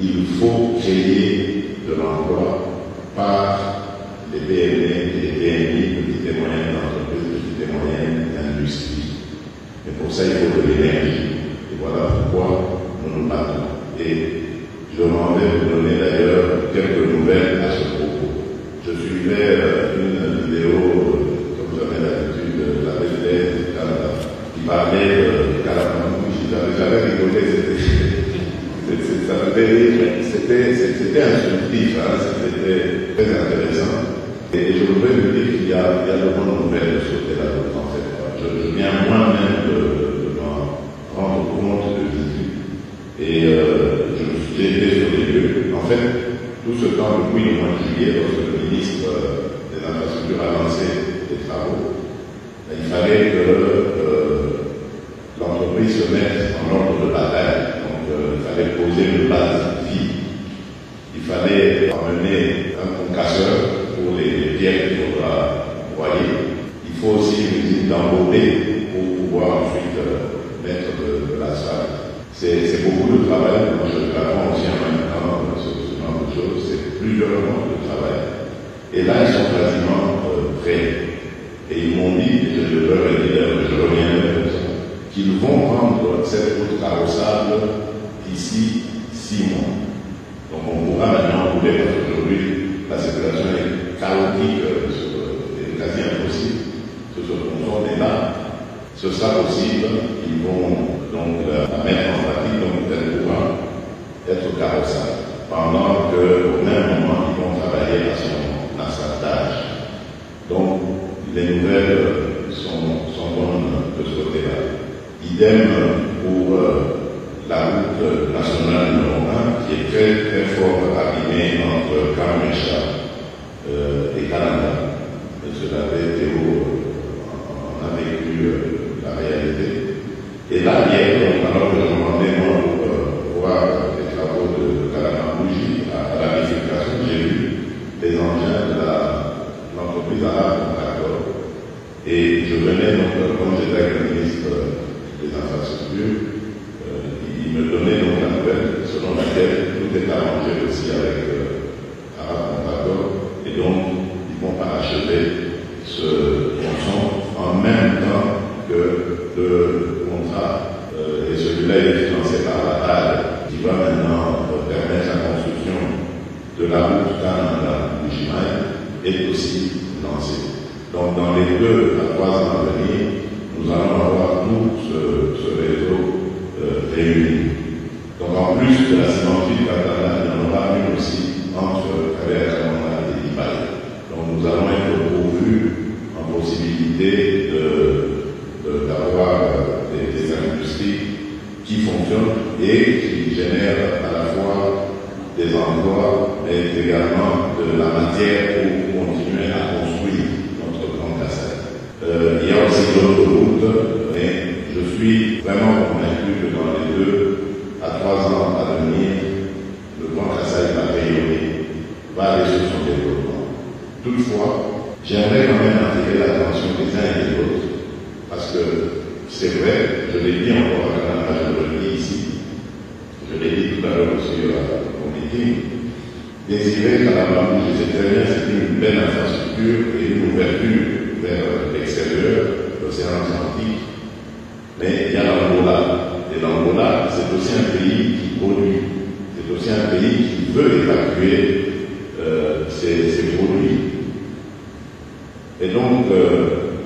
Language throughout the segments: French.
il faut créer de l'emploi par les PME, les PMI, petites et moyennes entreprises, petites et moyennes industries. Et pour ça, il faut de l'énergie. Et voilà pourquoi nous nous battons. Et je m'en vais vous donner d'ailleurs quelques nouvelles à ce propos. Je suivais une vidéo, comme vous avez l'habitude, de la BDS qui parlait de Calamamouche. J'avais rigolé, ça me fait rire, c'était instructif, hein, c'était très intéressant. Et je voudrais vous dire qu'il y a de bonnes nouvelles de ce côté-là, en fait. Je viens moi-même de m'en rendre compte de visu. Et j'ai été sur les lieux. En fait, tout ce temps, depuis le mois de juillet, lorsque le ministre des Infrastructures a lancé des travaux, il fallait que l'entreprise se mette en ordre de bataille. Donc, il fallait poser une base vie. Il fallait emmener un concasseur pour les pierres qu'il faudra broyer. Il faut aussi une usine d'embaumer pour pouvoir ensuite mettre de l'asphalte. C'est beaucoup de travail. Moi, je l'apprends aussi en même temps, ce genre de choses. C'est plusieurs mois de travail. Et là, ils sont quasiment prêts. Et ils m'ont dit, je leur ai dit, je reviendrai comme ça, qu'ils vont rendre cette route carrossable d'ici 6 mois. Donc on pourra maintenant rouler, parce qu'aujourd'hui, la circulation est chaotique, c'est quasi impossible sur ce tronçon, mais là, ce sera possible. Ils vont donc la mettre en pratique, donc elle pourra être carrossable. Pendant qu'au même moment, ils vont travailler à son asphaltage. Donc, les nouvelles sont bonnes de ce côté-là. Idem pour la route nationale numéro 1, qui est très très fort abîmée entre Camecha et Canada. Cela avait été on a vécu la réalité. Et là, hier, alors que je demandais moi pour voir les travaux de Calamamouche à la bifurcation, j'ai vu les engins de l'entreprise arabe. Et je venais donc, comme j'étais avec le ministre des Infrastructures, il me donnait donc la nouvelle selon laquelle tout est arrangé aussi avec Arabe Contactor, et donc ils vont parachever ce tronçon en même temps que le contrat, et celui-là est financé par la TAD, qui va maintenant permettre la construction de la route Canada-Bujimaï, est aussi lancé. Donc, dans les 2 à 3 ans à venir, nous allons avoir tout ce réseau réuni. Donc, en plus de la cimenterie catalane, il y en aura une aussi entre Calais-Calamanda et Dibaï. Donc, nous allons être pourvus en possibilité d'avoir des industries qui fonctionnent et qui génèrent à la fois des emplois, mais également de la matière pour continuer à construire. Il y a aussi d'autres routes, mais je suis vraiment convaincu que dans les 2 à 3 ans à venir, le Grand Kasaï va rayonner, va aller sur son développement. Toutefois, j'aimerais quand même attirer l'attention des uns et des autres, parce que c'est vrai, je l'ai dit encore à Canada, je le dis ici, je l'ai dit tout à l'heure aussi au meeting, désirer Calamamouche, je sais très bien, c'est une belle infrastructure et une ouverture vers l'extérieur, l'océan Atlantique, mais il y a l'Angola. Et l'Angola, c'est aussi un pays qui produit, c'est aussi un pays qui veut évacuer ses produits. Et donc,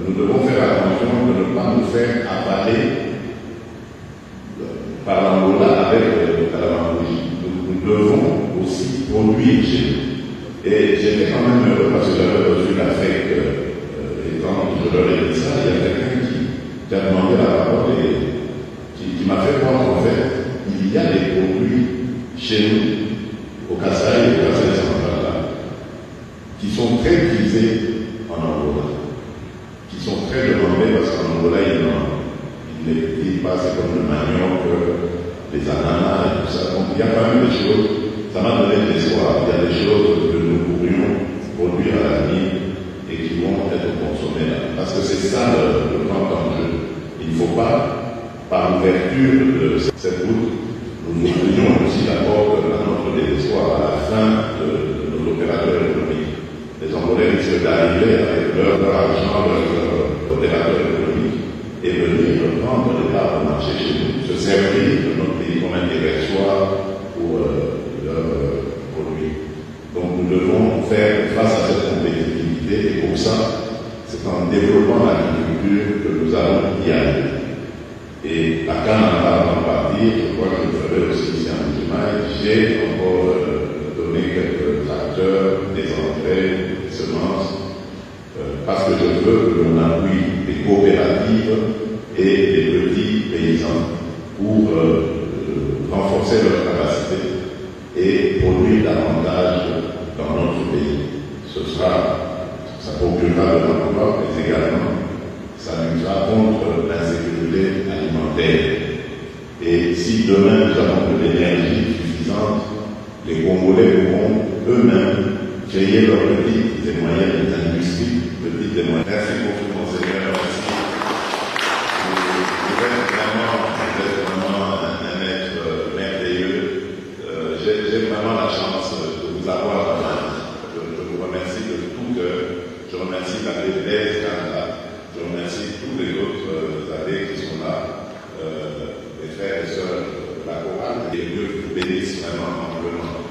nous devons faire attention de ne pas nous faire avaler par l'Angola avec le Calamamouche. Nous devons aussi produire chez nous. Et j'étais quand même heureux parce que j'avais reçu l'Afrique. Et quand je leur ai dit ça, il y a quelqu'un qui a demandé la parole et qui m'a fait voir qu'en fait, il y a des produits chez nous, au Kasaï et au Kasaï central, qui sont très utilisés en Angola, qui sont très demandés parce qu'en Angola, il n'est pas, c'est comme le manioc, les ananas et tout ça. Donc il y a quand même des choses, ça m'a donné de l'espoir, il y a des choses que nous pourrions produire à l'avenir et qui vont être consommés là. Parce que c'est ça le grand enjeu. Il ne faut pas, par l'ouverture de cette route, nous ouvrions aussi la porte à notre nous devons faire face à cette compétitivité et pour ça, c'est en développant l'agriculture que nous allons y arriver. Et la canne en partie, je crois que je ferai aussi ici en Djemaï, j'ai encore donné quelques tracteurs, des engrais, des semences, parce que je veux que l'on appuie les coopératives et les petits paysans pour renforcer leur capacité et produire davantage dans notre pays. Ça procurera de l'emploi, mais également ça luttera contre l'insécurité alimentaire. Et si demain nous avons de l'énergie suffisante, les Congolais pourront eux-mêmes créer leurs petites et moyennes industries, petites et moyennes. Merci beaucoup, monseigneur. Merci. Vous êtes vraiment un être merveilleux. J'ai vraiment la chance de vous avoir. Je vous remercie de tout cœur. Je remercie l'abbé Blaise Canada. Je remercie tous les autres abbés qui sont là, les frères et sœurs de la chorale. Et Dieu vous bénisse vraiment amplement.